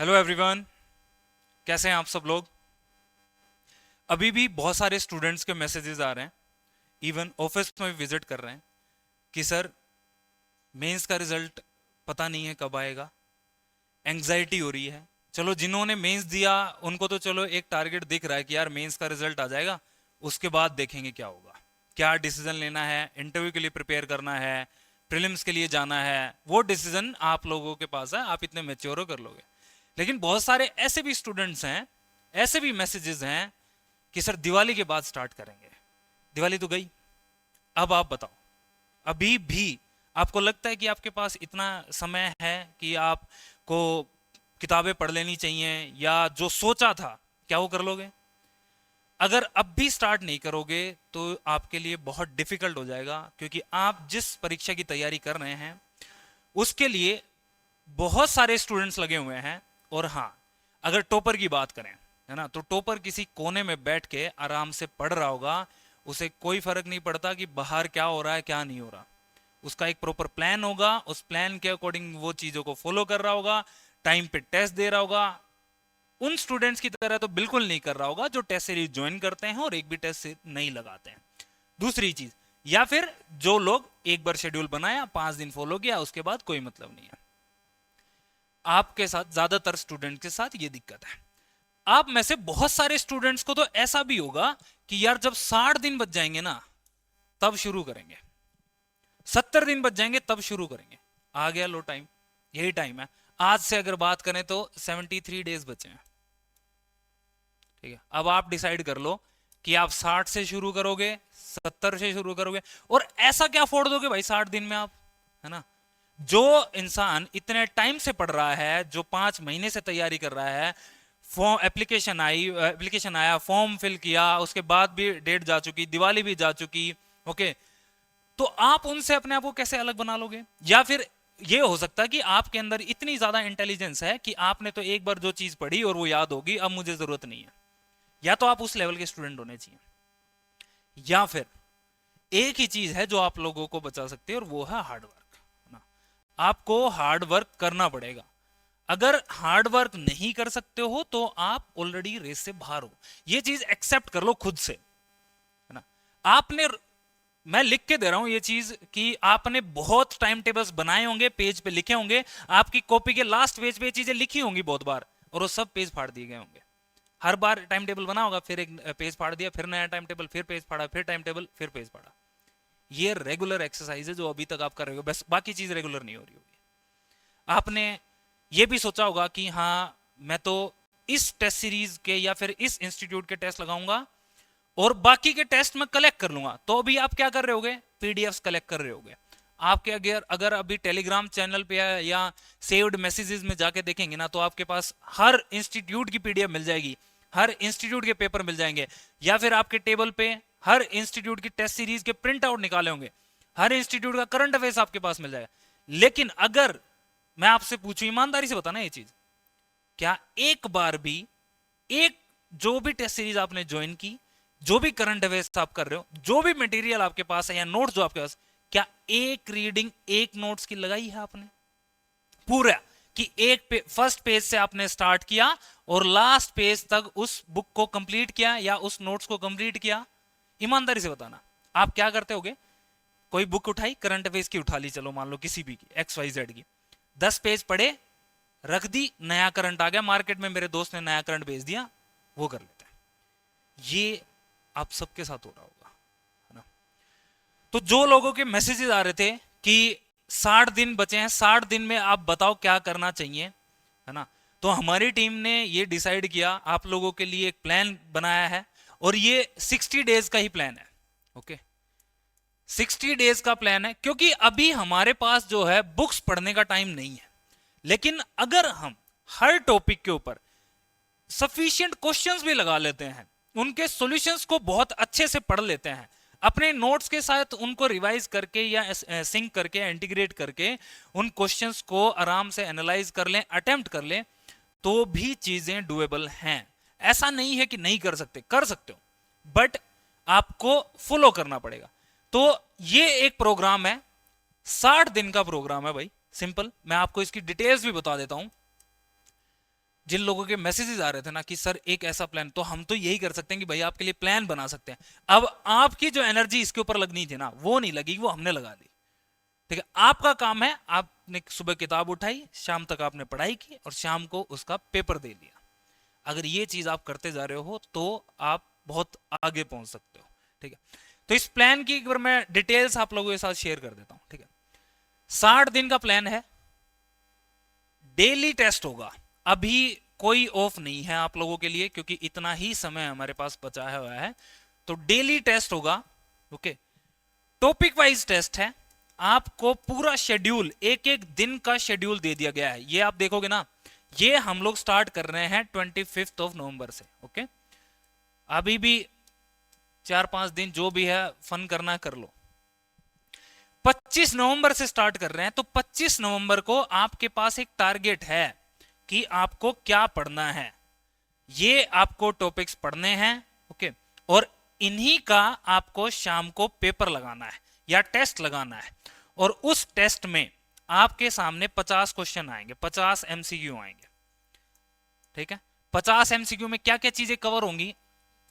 Hello everyone, कैसे हैं आप सब लोग। अभी भी बहुत सारे स्टूडेंट्स के मैसेजेस आ रहे हैं, इवन ऑफिस में विजिट कर रहे हैं कि सर मेंस का रिजल्ट पता नहीं है कब आएगा, एंग्जाइटी हो रही है। चलो जिन्होंने मेंस दिया उनको तो चलो एक टारगेट दिख रहा है कि यार मेंस का रिजल्ट आ जाएगा, उसके बाद देखेंगे क्या होगा, क्या डिसीजन लेना है, इंटरव्यू के लिए प्रिपेयर करना है, प्रीलिम्स के लिए जाना है, वो डिसीजन आप लोगों के पास है, आप इतने मेच्योर हो कर लोगे। लेकिन बहुत सारे ऐसे भी स्टूडेंट्स हैं, ऐसे भी मैसेजेस हैं कि सर दिवाली के बाद स्टार्ट करेंगे। दिवाली तो गई, अब आप बताओ, अभी भी आपको लगता है कि आपके पास इतना समय है कि आपको किताबें पढ़ लेनी चाहिए, या जो सोचा था क्या वो कर लोगे? अगर अब भी स्टार्ट नहीं करोगे तो आपके लिए बहुत डिफिकल्ट हो जाएगा, क्योंकि आप जिस परीक्षा की तैयारी कर रहे हैं उसके लिए बहुत सारे स्टूडेंट्स लगे हुए हैं। और हाँ, अगर टॉपर की बात करें, है ना, तो टॉपर किसी कोने में बैठ के आराम से पढ़ रहा होगा, उसे कोई फर्क नहीं पड़ता कि बाहर क्या हो रहा है क्या नहीं हो रहा। उसका एक प्रॉपर प्लान होगा, उस प्लान के अकॉर्डिंग वो चीजों को फॉलो कर रहा होगा, टाइम पे टेस्ट दे रहा होगा। उन स्टूडेंट्स की तरह तो बिल्कुल नहीं कर रहा होगा जो टेस्ट सीरीज ज्वाइन करते हैं और एक भी टेस्ट नहीं लगाते हैं। दूसरी चीज, या फिर जो लोग एक बार शेड्यूल बनाया, 5 दिन फॉलो किया, उसके बाद कोई मतलब नहीं है। आपके साथ, ज्यादातर स्टूडेंट के साथ ये दिक्कत है। आप में से बहुत सारे स्टूडेंट्स को तो ऐसा भी होगा कि यार जब 60 दिन बच जाएंगे ना तब शुरू करेंगे, 70 दिन बच जाएंगे तब शुरू करेंगे। आ गया लो टाइम, यही टाइम है। आज से अगर बात करें तो 73 डेज बचे हैं। ठीक है, अब आप डिसाइड कर लो कि आप 60 से शुरू करोगे, 70 से शुरू करोगे, और ऐसा क्या फोड़ दोगे भाई 60 दिन में आप, है ना। जो इंसान इतने टाइम से पढ़ रहा है, जो 5 महीने से तैयारी कर रहा है, फॉर्म एप्लीकेशन आया, फॉर्म फिल किया, उसके बाद भी डेट जा चुकी, दिवाली भी जा चुकी, ओके, तो आप उनसे अपने आप को कैसे अलग बना लोगे? या फिर ये हो सकता है कि आपके अंदर इतनी ज्यादा इंटेलिजेंस है कि आपने तो एक बार जो चीज पढ़ी और वो याद होगी, अब मुझे जरूरत नहीं है। या तो आप उस लेवल के स्टूडेंट होने चाहिए, या फिर एक ही चीज है जो आप लोगों को बचा सकती है और वो है हार्ड वर्क, ना। आपको हार्ड वर्क करना पड़ेगा। अगर हार्ड वर्क नहीं कर सकते हो तो आप ऑलरेडी रेस से बाहर हो, ये चीज एक्सेप्ट कर लो खुद से, है ना। आपने, मैं लिख के दे रहा हूं ये चीज कि आपने बहुत टाइम टेबल्स बनाए होंगे, पेज पे लिखे होंगे, आपकी कॉपी के लास्ट पेज पे चीजें लिखी होंगी बहुत बार, और वो सब पेज फाड़ दिए गए होंगे। हर बार टाइम टेबल बना होगा, फिर एक पेज फाड़ दिया, फिर नया टाइम टेबल, फिर पेज फाड़ा, फिर टाइम टेबल, फिर पेज फाड़ा। ये रेगुलर एक्सरसाइज है जो अभी तक आप कर रहे हो, बस बाकी चीज रेगुलर नहीं हो रही होगी। आपने ये भी सोचा होगा कि हाँ मैं तो इस टेस्ट सीरीज के या फिर इस इंस्टीट्यूट के टेस्ट लगाऊंगा और बाकी के टेस्ट में कलेक्ट कर लूंगा, तो अभी आप क्या कर रहे होगे? पीडीएफ्स कलेक्ट कर रहे होगे। आपके अगर अगर अभी टेलीग्राम चैनल पे या सेव्ड मैसेजेस में जाके देखेंगे ना, तो आपके पास हर इंस्टीट्यूट की पीडीएफ मिल जाएगी, हर इंस्टीट्यूट के पेपर मिल जाएंगे, या फिर आपके टेबल पे हर इंस्टीट्यूट की टेस्ट सीरीज के प्रिंट आउट निकाले होंगे, हर इंस्टीट्यूट का करंट अफेयर्स आपके पास मिल जाएगा। लेकिन अगर मैं आपसे पूछूं, ईमानदारी से बताना, ये चीज क्या एक बार भी, एक जो भी टेस्ट सीरीज आपने ज्वाइन की, जो भी करंट अफेयर्स आप कर रहे हो, जो भी मटेरियल आपके पास है या नोट्स जो आपके पास, क्या एक रीडिंग एक नोट्स की लगाई है आपने पूरा? कि एक फर्स्ट पेज से आपने स्टार्ट किया और लास्ट पेज तक उस बुक को कंप्लीट किया या उस नोट्स को कंप्लीट किया? ईमानदारी से बताना, आप क्या करते होगे? कोई बुक उठाई, करंट अफेयर्स की उठा ली, चलो मान लो किसी भी की, एक्स वाई जेड की, 10 पेज पढ़े, रख दी, नया करंट आ गया मार्केट में, मेरे दोस्त ने नया करंट भेज दिया, वो कर लेते हैं। ये आप सबके साथ हो रहा होगा, है ना। तो जो लोगों के मैसेजेस आ रहे थे कि 60 दिन बचे हैं, 60 दिन में आप बताओ क्या करना चाहिए, है ना, तो हमारी टीम ने ये डिसाइड किया, आप लोगों के लिए एक प्लान बनाया है, और ये 60 डेज का ही प्लान है। ओके, 60 डेज का प्लान है, क्योंकि अभी हमारे पास जो है बुक्स पढ़ने का टाइम नहीं है। लेकिन अगर हम हर टॉपिक के ऊपर सफिशिएंट क्वेश्चंस भी लगा लेते हैं, उनके सॉल्यूशंस को बहुत अच्छे से पढ़ लेते हैं, अपने नोट्स के साथ उनको रिवाइज करके या सिंक करके इंटीग्रेट करके उन क्वेश्चंस को आराम से एनालाइज कर लें, अटेम्प्ट कर लें, तो भी चीजें डुएबल हैं। ऐसा नहीं है कि नहीं कर सकते, कर सकते हो, बट आपको फॉलो करना पड़ेगा। तो ये एक प्रोग्राम है, 60 दिन का प्रोग्राम है भाई, सिंपल। मैं आपको इसकी डिटेल्स भी बता देता हूं। जिन लोगों के मैसेजेस आ रहे थे ना कि सर एक ऐसा प्लान, तो हम तो यही कर सकते हैं कि भाई आपके लिए प्लान बना सकते हैं। अब आपकी जो एनर्जी इसके ऊपर लगनी थी ना वो नहीं लगी, वो हमने लगा दी। ठीक है, आपका काम है, आपने सुबह किताब उठाई, शाम तक आपने पढ़ाई की और शाम को उसका पेपर दे दिया। अगर ये चीज आप करते जा रहे हो तो आप बहुत आगे पहुंच सकते हो। ठीक है, तो इस प्लान की एक बार मैं डिटेल्स आप लोगों के साथ शेयर कर देता हूं। ठीक है, 60 दिन का प्लान है, डेली टेस्ट होगा। अभी कोई ऑफ नहीं है आप लोगों के लिए क्योंकि इतना ही समय हमारे पास बचा हुआ है, तो डेली टेस्ट होगा। ओके, टॉपिक वाइज टेस्ट है, आपको पूरा शेड्यूल, एक एक दिन का शेड्यूल दे दिया गया है। ये आप देखोगे ना, ये हम लोग स्टार्ट कर रहे हैं 25 नवंबर से। ओके, अभी भी 4-5 दिन जो भी है फन करना कर लो। 25 नवंबर से स्टार्ट कर रहे हैं, तो 25 नवंबर को आपके पास एक टारगेट है कि आपको क्या पढ़ना है। ये आपको टॉपिक्स पढ़ने हैं। ओके, और इन्हीं का आपको शाम को पेपर लगाना है या टेस्ट लगाना है, और उस टेस्ट में आपके सामने 50 क्वेश्चन आएंगे, 50 एमसीक्यू आएंगे। ठीक है, 50 एमसीक्यू में क्या क्या चीजें कवर होंगी,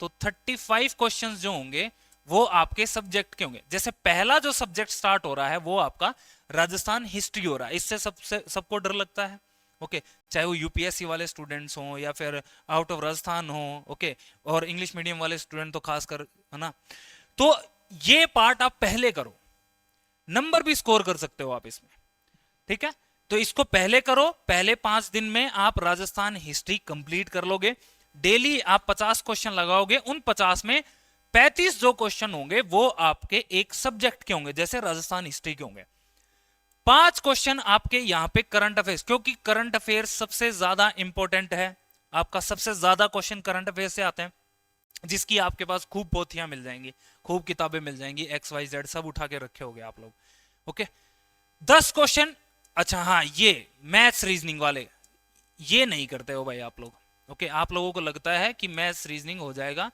तो 35 क्वेश्चंस जो होंगे वो आपके सब्जेक्ट के होंगे। जैसे पहला जो सब्जेक्ट स्टार्ट हो रहा है वो आपका राजस्थान हिस्ट्री हो रहा है, इससे सबको डर लगता है। ओके, चाहे वो यूपीएससी वाले स्टूडेंट्स हों या फिर आउट ऑफ राजस्थान हो। ओके, और इंग्लिश मीडियम वाले स्टूडेंट तो खासकर, है ना। तो ये पार्ट आप पहले करो, नंबर भी स्कोर कर सकते हो आप इसमें। ठीक है, तो इसको पहले करो, पहले 5 दिन में आप राजस्थान हिस्ट्री कंप्लीट कर लोगे। डेली आप 50 क्वेश्चन लगाओगे, उन 50 में 35 जो क्वेश्चन होंगे वो आपके एक सब्जेक्ट के होंगे, जैसे राजस्थान हिस्ट्री के होंगे। 5 क्वेश्चन आपके यहां पे करंट अफेयर्स, क्योंकि करंट अफेयर्स सबसे ज्यादा इंपॉर्टेंट है। आपका सबसे ज्यादा क्वेश्चन करंट अफेयर्स से आते हैं, जिसकी आपके पास खूब पोथियां मिल जाएंगी, खूब किताबें मिल जाएंगी, XYZ सब उठा के रखे होगे आप लोग। Okay, 10 question. अच्छा हाँ, ये मैथ्स रीजनिंग वाले ये नहीं करते हो भाई आप लोग। ओके, आप लोगों को लगता है कि मैथ्स रीजनिंग हो जाएगा,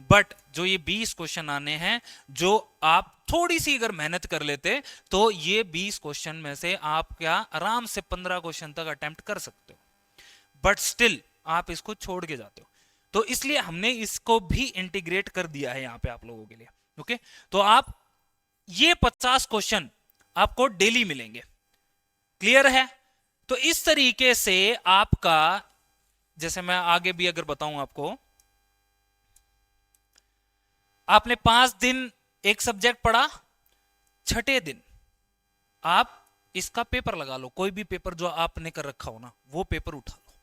बट जो ये 20 क्वेश्चन आने हैं, जो आप थोड़ी सी अगर मेहनत कर लेते तो ये 20 क्वेश्चन में से आप क्या आराम से 15 क्वेश्चन तक अटेम्प्ट कर सकते हो, बट स्टिल आप इसको छोड़ के जाते हो। तो इसलिए हमने इसको भी इंटीग्रेट कर दिया है यहां पे आप लोगों के लिए। ओके, तो आप ये 50 क्वेश्चन आपको डेली मिलेंगे। क्लियर है? तो इस तरीके से आपका, जैसे मैं आगे भी अगर बताऊं आपको, आपने 5 दिन एक सब्जेक्ट पढ़ा, छठे दिन आप इसका पेपर लगा लो, कोई भी पेपर जो आपने कर रखा हो ना वो पेपर उठा लो।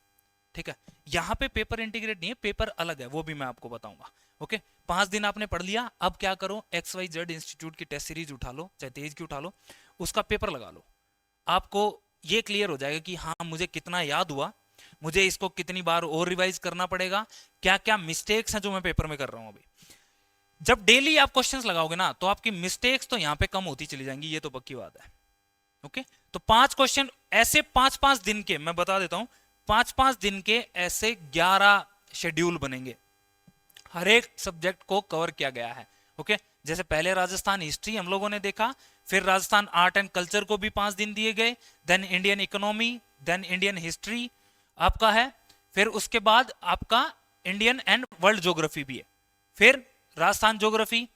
ठीक है, यहां पे पेपर इंटीग्रेट नहीं है, पेपर अलग है, वो भी मैं आपको बताऊंगा। ओके, 5 दिन आपने पढ़ लिया, अब क्या करो, XYZ इंस्टीट्यूट की टेस्ट सीरीज उठा लो, चाहे तेज की उठा लो, उसका पेपर लगा लो। आपको ये क्लियर हो जाएगा कि हाँ मुझे कितना याद हुआ, मुझे इसको कितनी बार और रिवाइज करना पड़ेगा, क्या क्या मिस्टेक्स हैं जो मैं पेपर में कर रहा हूं अभी। जब डेली आप क्वेश्चंस लगाओगे ना तो आपकी मिस्टेक्स तो यहां पे कम होती चली जाएंगी, ये तो पक्की बात है। ओके, तो 5 क्वेश्चन ऐसे 5-5 दिन के, मैं बता देता हूं, 5-5 दिन के ऐसे 11 शेड्यूल बनेंगे, हर एक सब्जेक्ट को कवर किया गया है। ओके, जैसे पहले राजस्थान हिस्ट्री हम लोगों ने देखा, फिर राजस्थान आर्ट एंड कल्चर को भी 5 दिन दिए गए, then Indian economy, then Indian history आपका है, फिर उसके बाद आपका इंडियन एंड वर्ल्ड ज्योग्राफी भी है, फिर राजस्थान ज्योग्राफी।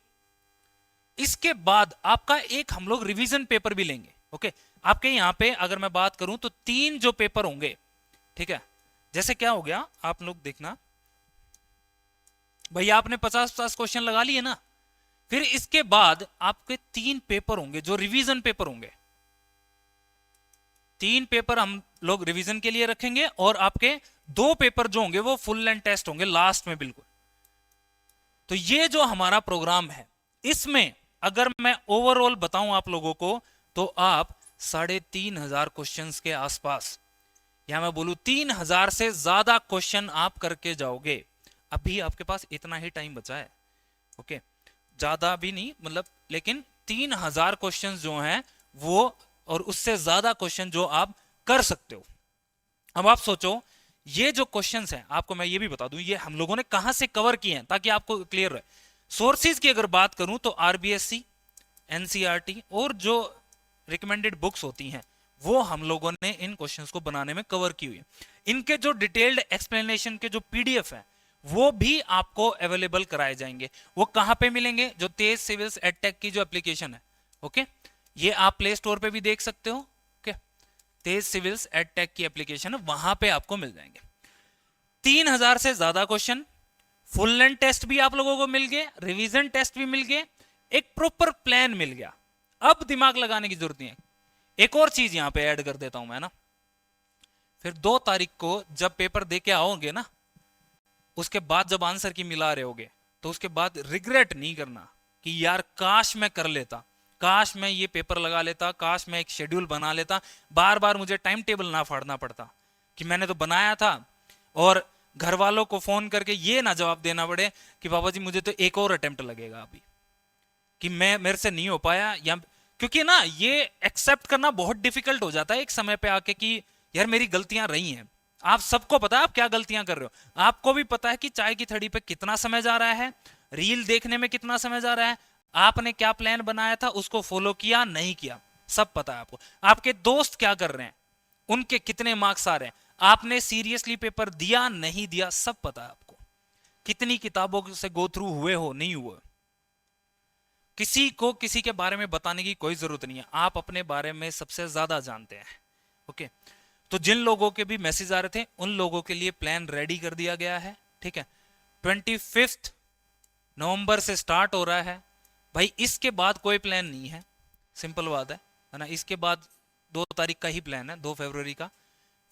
इसके बाद आपका एक हम लोग रिवीजन पेपर भी लेंगे। ओके, आपके यहां पे अगर मैं बात करूं तो 3 जो पेपर होंगे। ठीक है, जैसे क्या हो गया, आप लोग देखना, भैया आपने 50-50 क्वेश्चन लगा लिए ना, फिर इसके बाद आपके 3 पेपर होंगे जो रिवीजन पेपर होंगे। 3 पेपर हम लोग रिवीजन के लिए रखेंगे, और आपके 2 पेपर जो होंगे वो फुल लेंथ टेस्ट होंगे लास्ट में बिल्कुल। तो ये जो हमारा प्रोग्राम है, इसमें अगर मैं ओवरऑल बताऊं आप लोगों को, तो आप 3,500 क्वेश्चंस के आसपास, या मैं बोलूं 3,000 से ज्यादा क्वेश्चन आप करके जाओगे। अभी आपके पास इतना ही टाइम बचा है। ओके, ज्यादा भी नहीं मतलब, लेकिन 3,000 क्वेश्चन जो हैं वो, और उससे ज्यादा क्वेश्चन जो आप कर सकते हो। अब आप सोचो, ये जो क्वेश्चंस हैं, आपको मैं ये भी बता दूं, ये हम लोगों ने कहां से कवर किए हैं ताकि आपको क्लियर रहे। सोर्सेज की अगर बात करूं तो RBSC, NCERT और जो रिकमेंडेड बुक्स होती हैं वो हम लोगों ने इन क्वेश्चंस को बनाने में कवर की हुई है। इनके जो डिटेल्ड एक्सप्लेनेशन के जो पीडीएफ है वो भी आपको अवेलेबल कराए जाएंगे। वो कहां पे मिलेंगे? जो तेज सिविल्स एडटेक की जो एप्लीकेशन है, ओके, ये आप प्ले स्टोर पे भी देख सकते हो। ओके, तेज सिविल्स एडटेक की एप्लीकेशन है, वहां पे आपको मिल जाएंगे। 3000 से ज्यादा क्वेश्चन, फुल लेंथ टेस्ट भी आप लोगों को मिल गए, रिवीजन टेस्ट भी मिल गए, एक प्रॉपर प्लान मिल गया। अब दिमाग लगाने की जरूरत नहीं है। एक और चीज यहां पे ऐड कर देता हूं मैं ना, फिर 2 तारीख को जब पेपर दे के आओगे ना, उसके बाद जब आंसर की मिला रहे होगे, तो उसके बाद रिग्रेट नहीं करना कि यार काश मैं कर लेता, काश मैं ये पेपर लगा लेता, काश मैं एक शेड्यूल बना लेता, बार बार मुझे टाइम टेबल ना फाड़ना पड़ता, कि मैंने तो बनाया था और घर वालों को फोन करके ये ना जवाब देना पड़े कि बाबा जी मुझे तो एक और अटेम्प्ट लगेगा अभी, कि मैं मेरे से नहीं हो पाया। या क्योंकि ना ये एक्सेप्ट करना बहुत डिफिकल्ट हो जाता है एक समय पे आके कि यार मेरी गलतियां रही हैं। आप सबको पता है आप क्या गलतियां कर रहे हो, आपको भी पता है कि चाय की थड़ी पे कितना समय जा रहा है, रील देखने में कितना समय जा रहा है, आपने क्या प्लान बनाया था उसको फॉलो किया नहीं किया, सब पता है आपको। आपके दोस्त क्या कर रहे हैं, उनके कितने मार्क्स आ रहे हैं, आपने सीरियसली पेपर दिया नहीं दिया, सब पता है आपको। कितनी किताबों से गो थ्रू हुए हो नहीं हुए, किसी को किसी के बारे में बताने की कोई जरूरत नहीं है, आप अपने बारे में सबसे ज्यादा जानते हैं। ओके, तो जिन लोगों के भी मैसेज आ रहे थे उन लोगों के लिए प्लान रेडी कर दिया गया है, ठीक है। 25 नवंबर से स्टार्ट हो रहा है भाई, इसके बाद कोई प्लान नहीं है, सिंपल बात है ना। इसके बाद 2 तारीख का ही प्लान है, 2 फरवरी का,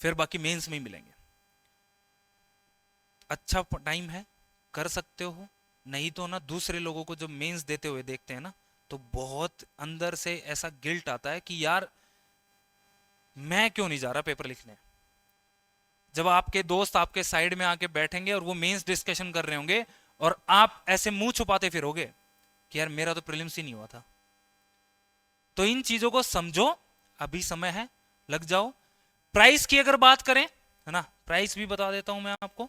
फिर बाकी मेंस में ही मिलेंगे। अच्छा टाइम है, कर सकते हो। नहीं तो ना दूसरे लोगों को जब मेंस देते हुए देखते हैं ना, तो बहुत अंदर से ऐसा गिल्ट आता है कि यार मैं क्यों नहीं जा रहा पेपर लिखने। जब आपके दोस्त आपके साइड में आके बैठेंगे और वो मेंस डिस्कशन कर रहे होंगे और आप ऐसे मुंह छुपाते फिरोगे कि यार मेरा तो प्रीलिम्स ही नहीं हुआ था। तो इन चीजों को समझो, अभी समय है, लग जाओ। प्राइस की अगर बात करें, है ना, प्राइस भी बता देता हूं मैं आपको।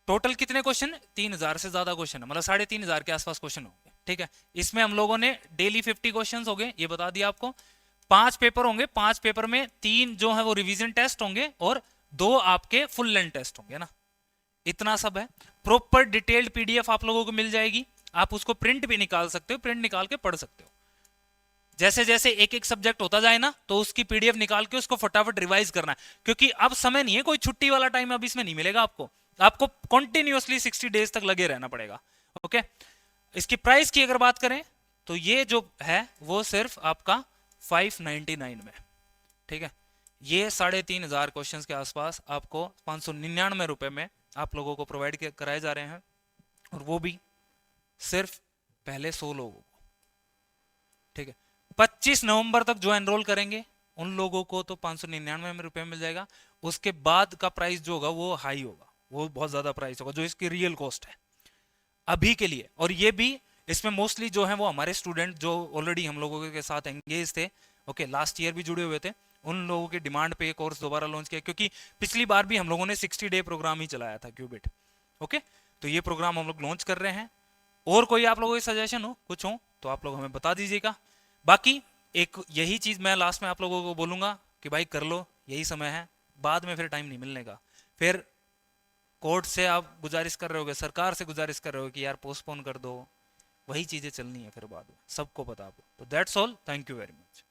टोटल कितने क्वेश्चन? 3000 से ज्यादा क्वेश्चन है, मतलब 3500 के आसपास क्वेश्चन होंगे, ठीक है। इसमें हम लोगों ने डेली 50 क्वेश्चन हो गए, ये बता दिया आपको। 5 पेपर होंगे, 5 पेपर में 3 जो है वो रिवीजन टेस्ट होंगे और 2 आपके फुल लेंथ टेस्ट होंगे ना, इतना सब है। प्रॉपर डिटेल्ड पीडीएफ आप लोगों को मिल जाएगी, आप उसको प्रिंट भी निकाल सकते हो, प्रिंट निकाल के पढ़ सकते हो। जैसे जैसे एक एक सब्जेक्ट होता जाए ना, तो उसकी पीडीएफ निकाल के उसको फटाफट रिवाइज करना है, क्योंकि अब समय नहीं है, कोई छुट्टी वाला टाइम अब इसमें नहीं मिलेगा आपको, आपको कंटिन्यूअसली 60 डेज तक लगे रहना पड़ेगा। ओके, इसकी प्राइस की अगर बात करें तो ये जो है वो सिर्फ आपका 599 में, ठीक है। ये 3500 क्वेश्चंस के आसपास आपको 599 रुपए में आप लोगों को प्रोवाइड कराए जा रहे हैं, और वो भी सिर्फ पहले 100 लोगों को, ठीक है। 25 नवंबर तक जो एनरोल करेंगे उन लोगों को तो 599 रुपए में मिल जाएगा। उसके बाद का प्राइस जो होगा वो हाई होगा, वो बहुत ज्यादा प्राइस होगा, जो इसकी रियल कॉस्ट है अभी के लिए। और ये भी इसमें मोस्टली जो है वो हमारे स्टूडेंट जो ऑलरेडी हम लोगों के साथ एंगेज थे, ओके, लास्ट ईयर भी जुड़े हुए थे, उन लोगों की डिमांड पे ये कोर्स दोबारा लॉन्च किया, क्योंकि पिछली बार भी हम लोगों ने 60 डे प्रोग्राम ही चलाया था क्यूबिट। ओके, तो ये प्रोग्राम हम लोग लॉन्च कर रहे हैं। और कोई आप लोगों की सजेशन हो, कुछ हो तो आप लोग हमें बता दीजिएगा। बाकी एक यही चीज मैं लास्ट में आप लोगों को बोलूंगा कि भाई कर लो, यही समय है, बाद में फिर टाइम नहीं मिलने का। फिर कोर्ट से आप गुजारिश कर रहे होगे, सरकार से गुजारिश कर रहे हो कि यार पोस्टपोन कर दो, वही चीजें चलनी है फिर बाद में, सबको पता। तो that's all, thank you very much.